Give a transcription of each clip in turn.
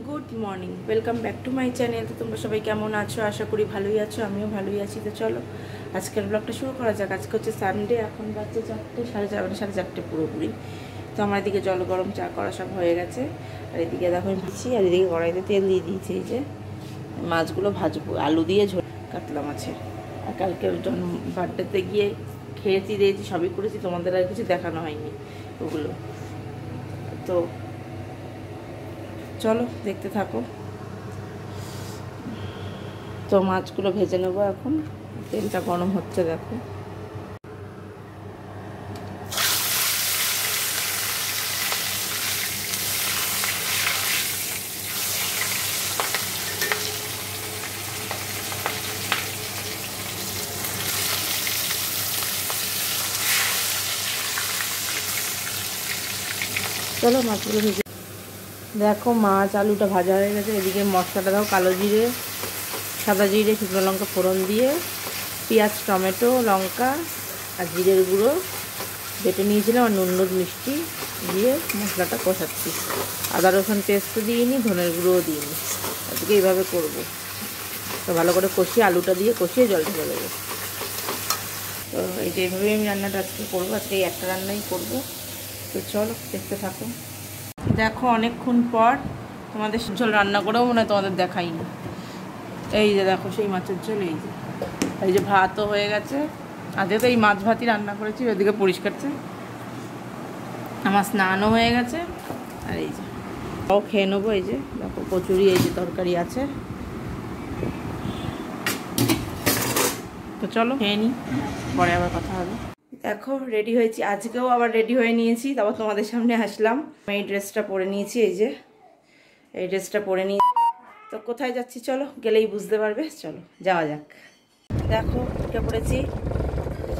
Good morning, welcome back to my channel. তো তোমরা সবাই কেমন আছো? আশা করি ভালোই আছো, আমিও ভালোই আছি। তো চলো আজকের ব্লগটা শুরু করা যাক। আজকে হচ্ছে সানডে, এখন বাজছে 4টে, সাড়ে চারটে পুরোপুরি। তো আমার এদিকে জল গরম চা করা সব হয়ে গেছে, আর এদিকে দেখো আমি ভিজছি, আর এদিকে কড়াইতে তেল দিয়ে দিয়েছি। এই যে মাছগুলো ভাজবো, আলু দিয়ে ঝোল কাটলাম আছে। আর কালকে জন্ম বার্থডেতে গিয়ে খেয়েছি, দিয়েছি, সবই করেছি, তোমাদের আর কিছু দেখানো হয়নি ওগুলো। তো চলো দেখতে থাকো। তো মাছগুলো ভেজে নেবো এখন, তেলটা গরম হচ্ছে দেখো। চলো মাছগুলো ভেজে দেখো। মাছ আলুটা ভাজা হয়ে গেছে। এদিকে মশলাটা দাও, কালো জিরে, সাদা জিরে, শুকনো লঙ্কা ফোড়ন দিয়ে, পেঁয়াজ, টমেটো, লঙ্কা আর জিরের গুঁড়ো বেটে নিয়েছিলাম, আর নুন মিষ্টি দিয়ে মশলাটা কষাচ্ছি। আদা রসুন পেস্টও দিইনি, ধনের গুঁড়োও দিইনি। আজকে এইভাবে করবো। তো ভালো করে কষিয়ে আলুটা দিয়ে কষিয়ে জল ঢেলে দেবো। তো এই যে এইভাবেই আমি রান্নাটা আজকে করবো। আজকে এই একটা রান্নাই করবো। তো চলো দেখতে থাকো। দেখো অনেকক্ষণ পর তোমাদের ঝোল রান্না করেও মনে হয় তোমাদের দেখাইনি। এই যে দেখো সেই মাছের ঝোল। এই যে ভাতও হয়ে গেছে। আজকে তো এই মাছ ভাতই রান্না করেছি। ওইদিকে পরিষ্কারছে, আমার স্নানও হয়ে গেছে। আর এই যে ও খেয়ে নেবো। এই যে দেখো কচুরি, এই যে তরকারি আছে। তো চলো খেয়ে নিই, পরে আবার কথা হবে। দেখো রেডি হয়েছি, আজকেও আবার রেডি হয়ে নিয়েছি, তারপর তোমাদের সামনে আসলাম। এই ড্রেসটা পরে নিয়েছি, এই যে এই ড্রেসটা পরে নিয়ে। তো কোথায় যাচ্ছি চলো, গেলেই বুঝতে পারবে। চলো যাওয়া যাক। দেখো উঠে পড়েছি,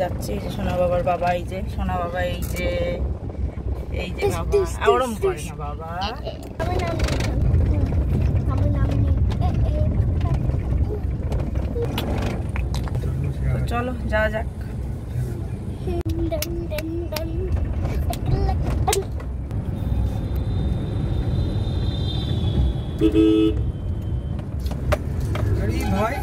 যাচ্ছি। এই যে সোনা বাবার বাবা, এই যে সোনা বাবা, এই যে বাবা ওরম করে না বাবা। চলো যাওয়া যাক। ভাই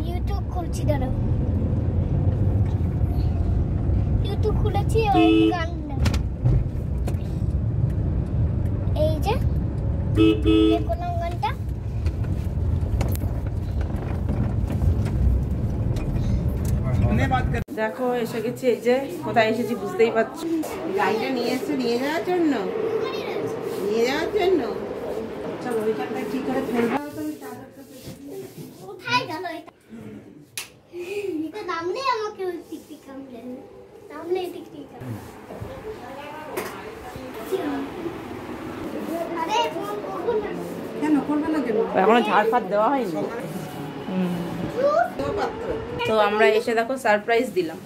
ইউটিউব খুলছি, দাঁড়াও। ইউটিউব খুলেছি, ওই গানটা এই যে কোন গানটা। দেখো এসে গেছি। এই যে কোথায় এসেছি বুঝতেই পারছি। গাড়িটা নিয়ে এসে নিয়ে যাওয়ার জন্য চলো ওইখানটা ঠিক করে ফেলবো। কোথায় গেল এটা? নামলে আমাকে ওই টিকটিক কামড়ে নামলে টিকটিক কেন করবে না কেন? এখনো ঝাড় ফাট দেওয়া হয়নি। তো আমরা এসে দেখো সারপ্রাইজ দিলাম,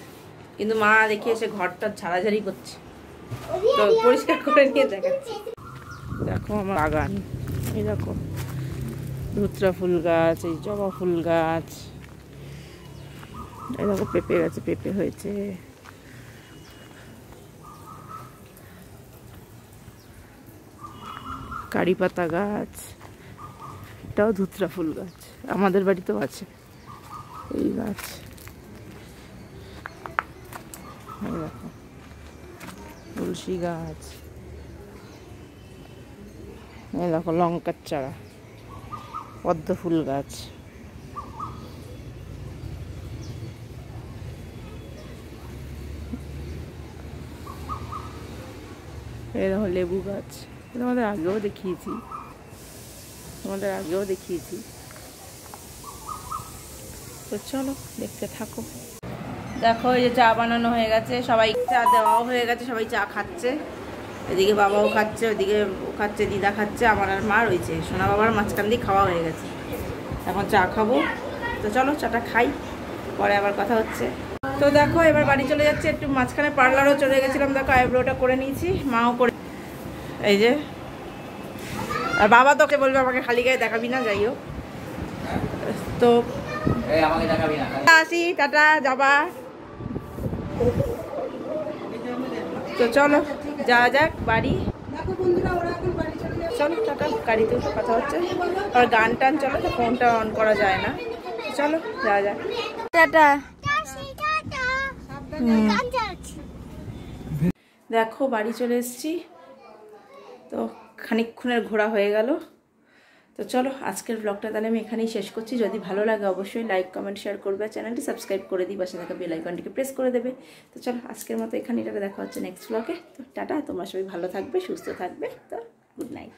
কিন্তু মা দেখে এসে ঘরটা ঝাড়াঝাড়ি করছে। তো পরিষ্কার করে নিয়ে দেখাচ্ছি। দেখো আমার বাগান, এই দেখো ধুতরা ফুল গাছ, এই জবা ফুল গাছ, এই দেখো পেঁপে গাছে পেঁপে হয়েছে, কারি পাতা গাছ, এটাও ধুতরা ফুল গাছ, আমাদের বাড়িতেও আছে এই গাছ। এই দেখো তুলসী গাছ, এই দেখো লঙ্কার চারা, পদ্ম ফুল গাছ, এই দেখো লেবু গাছ। তোমাদের আগেও দেখিয়েছি। তো চলো দেখতে থাকো। দেখো এই যে চা বানানো হয়ে গেছে, সবাই চা দেওয়াও হয়ে গেছে, সবাই চা খাচ্ছে। এদিকে বাবাও খাচ্ছে, ওইদিকে খাচ্ছে, দিদা খাচ্ছে, আমার আর মা রয়েছে। সোনা বাবার মাঝখান দিয়ে খাওয়া হয়ে গেছে, এখন চা খাবো। তো চলো চাটা খাই, পরে আবার কথা হচ্ছে। তো দেখো এবার বাড়ি চলে যাচ্ছে। একটু মাঝখানে পার্লারও চলে গেছিলাম, দেখো আইব্রোটা করে নিয়েছি, মাও করে। এই যে আর বাবা তোকে বলবে আমাকে খালি গায়ে দেখাবি না, যাই হোক। তো আসি, টাটা, যাবা। তো চলো যাওয়া যাক বাড়ি। চলো টাটা, গাড়িতে উঠে কথা হচ্ছে। আর গান টান চলো তো, ফোনটা অন করা যায় না। চলো যাওয়া যাক, টাটা। দেখো বাড়ি চলে এসেছি, তো খানিকক্ষণের ঘোরা হয়ে গেল। তো চলো আজকের ব্লগটা তাহলে আমি এখানেই শেষ করছি। যদি ভালো লাগে অবশ্যই লাইক কমেন্ট শেয়ার করবে, চ্যানেলটি সাবস্ক্রাইব করে দিই, পাশে থাকা বেল আইকনটিকে প্রেস করে দেবে। তো চলো আজকের মতো এখানেই, দেখা হচ্ছে নেক্সট ব্লগে। তো টাটা, তোমরা সবাই ভালো থাকবে, সুস্থ থাকবে। তো গুড নাইট।